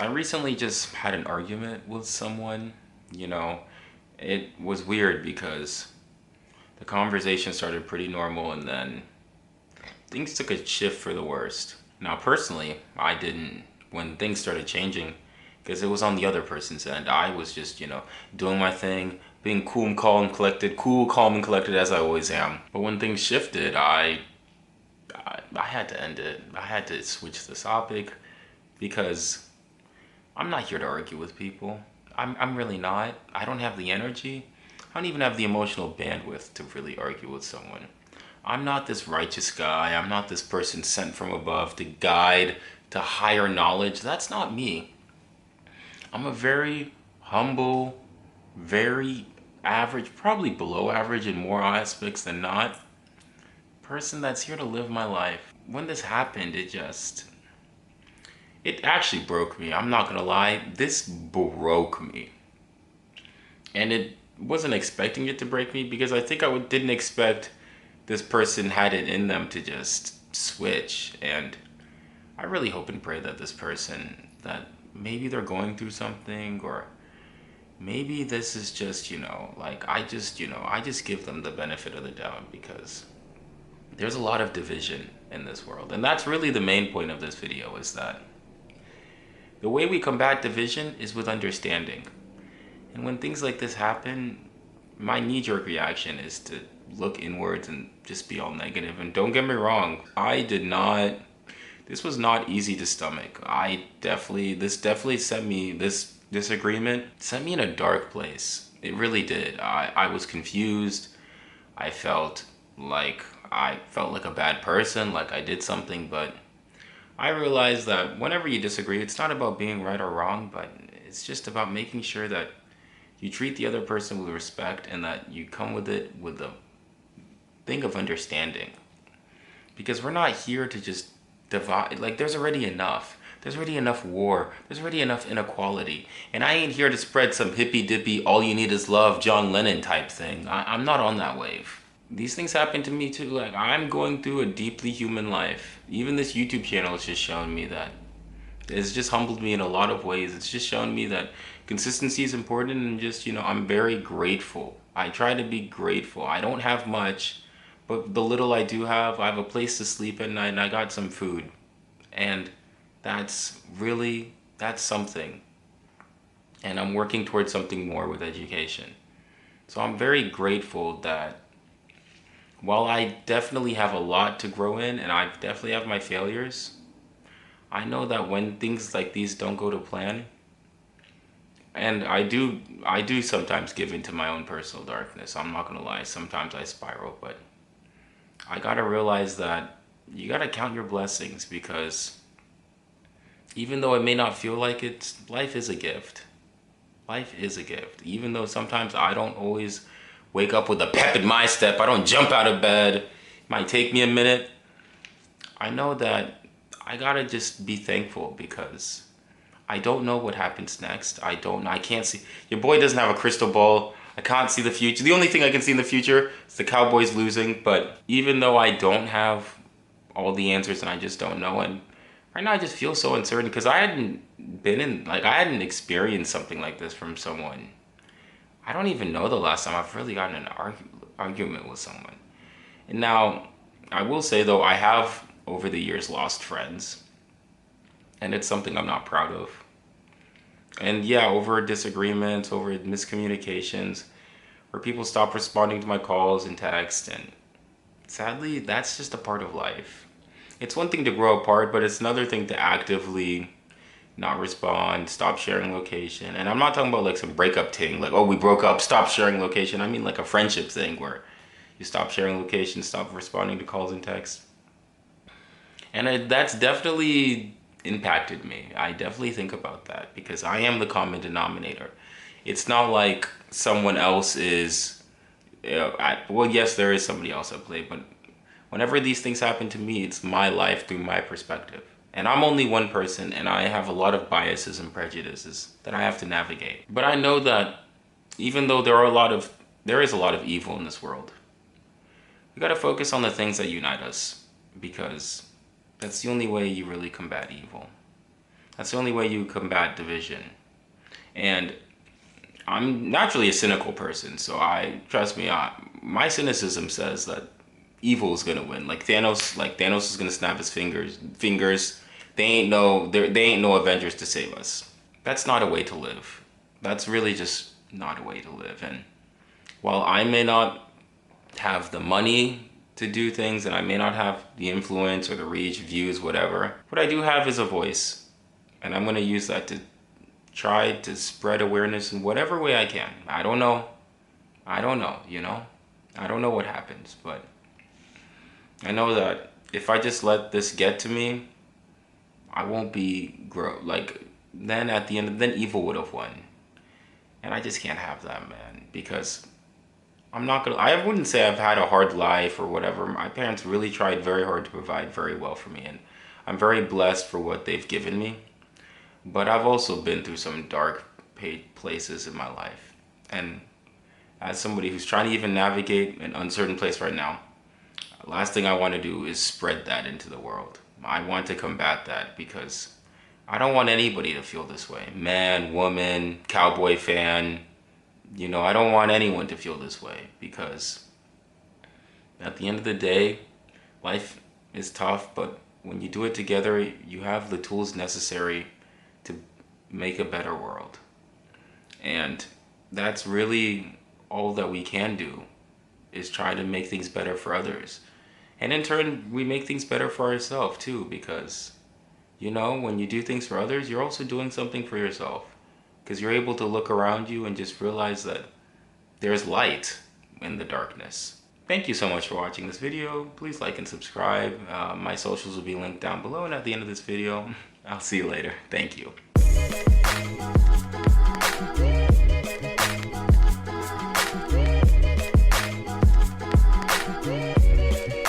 I recently just had an argument with someone. You know, it was weird because the conversation started pretty normal and then things took a shift for the worst. Now, personally, I didn't, when things started changing, because it was on the other person's end. I was just, doing my thing, being cool, calm, and collected as I always am. But when things shifted, I had to end it. I had to switch the topic because I'm not here to argue with people. I'm really not. I don't have the energy. I don't even have the emotional bandwidth to really argue with someone. I'm not this righteous guy. I'm not this person sent from above to guide to higher knowledge. That's not me. I'm a very humble, very average, probably below average in more aspects than not, person that's here to live my life. When this happened, it actually broke me. I'm not gonna lie, this broke me. And it wasn't expecting it to break me because I think didn't expect this person had it in them to just switch. And I really hope and pray that this person, that maybe they're going through something, or maybe this is just, like I just give them the benefit of the doubt because there's a lot of division in this world. And that's really the main point of this video, is that the way we combat division is with understanding. And when things like this happen, my knee-jerk reaction is to look inwards and just be all negative. And don't get me wrong, this was not easy to stomach. This disagreement sent me in a dark place. It really did. I was confused. I felt like a bad person, like I did something, but I realized that whenever you disagree, it's not about being right or wrong, but it's just about making sure that you treat the other person with respect and that you come with it with the thing of understanding. Because we're not here to just divide. Like, there's already enough. There's already enough war. There's already enough inequality. And I ain't here to spread some hippy dippy, all you need is love, John Lennon type thing. I'm not on that wave. These things happen to me too. Like, I'm going through a deeply human life. Even this YouTube channel has just shown me that. It's just humbled me in a lot of ways. It's just shown me that consistency is important, and just, I'm very grateful. I try to be grateful. I don't have much, but the little I do have, I have a place to sleep at night and I got some food. And that's something. And I'm working towards something more with education. So I'm very grateful that while I definitely have a lot to grow in and I definitely have my failures, I know that when things like these don't go to plan, and I do sometimes give into my own personal darkness. I'm not gonna lie, sometimes I spiral, but I gotta realize that you gotta count your blessings, because even though it may not feel like it, life is a gift. Life is a gift. Even though sometimes I don't always wake up with a pep in my step, I don't jump out of bed, it might take me a minute, I know that I gotta just be thankful, because I don't know what happens next. I can't see. Your boy doesn't have a crystal ball. I can't see the future. The only thing I can see in the future is the Cowboys losing. But even though I don't have all the answers and I just don't know, and right now I just feel so uncertain because I hadn't experienced something like this from someone. I don't even know the last time I've really gotten an argument with someone. And now, I will say though, I have over the years lost friends, and it's something I'm not proud of. And yeah, over disagreements, over miscommunications, where people stop responding to my calls and texts, and sadly, that's just a part of life. It's one thing to grow apart, but it's another thing to actively not respond, stop sharing location. And I'm not talking about like some breakup thing, like, oh, we broke up, stop sharing location. I mean like a friendship thing where you stop sharing location, stop responding to calls and texts. And that's definitely impacted me. I definitely think about that because I am the common denominator. It's not like someone else is, well, yes, there is somebody else at play, but whenever these things happen to me, it's my life through my perspective. And I'm only one person, and I have a lot of biases and prejudices that I have to navigate. But I know that even though there is a lot of evil in this world, we gotta focus on the things that unite us, because that's the only way you really combat evil. That's the only way you combat division. And I'm naturally a cynical person, so trust me, my cynicism says that evil is gonna win. Like Thanos is gonna snap his fingers. They ain't no Avengers to save us. That's not a way to live. That's really just not a way to live. And while I may not have the money to do things, and I may not have the influence or the reach, views, whatever, what I do have is a voice, and I'm gonna use that to try to spread awareness in whatever way I can. I don't know, you know? I don't know what happens, but I know that if I just let this get to me, I won't be then at the end, then evil would have won. And I just can't have that, man, because I wouldn't say I've had a hard life or whatever. My parents really tried very hard to provide very well for me, and I'm very blessed for what they've given me. But I've also been through some dark places in my life. And as somebody who's trying to even navigate an uncertain place right now, last thing I want to do is spread that into the world. I want to combat that because I don't want anybody to feel this way. Man, woman, cowboy fan, I don't want anyone to feel this way, because at the end of the day, life is tough, but when you do it together, you have the tools necessary to make a better world. And that's really all that we can do, is try to make things better for others. And in turn, we make things better for ourselves too, because, when you do things for others, you're also doing something for yourself. Because you're able to look around you and just realize that there's light in the darkness. Thank you so much for watching this video. Please like and subscribe. My socials will be linked down below and at the end of this video. I'll see you later. Thank you.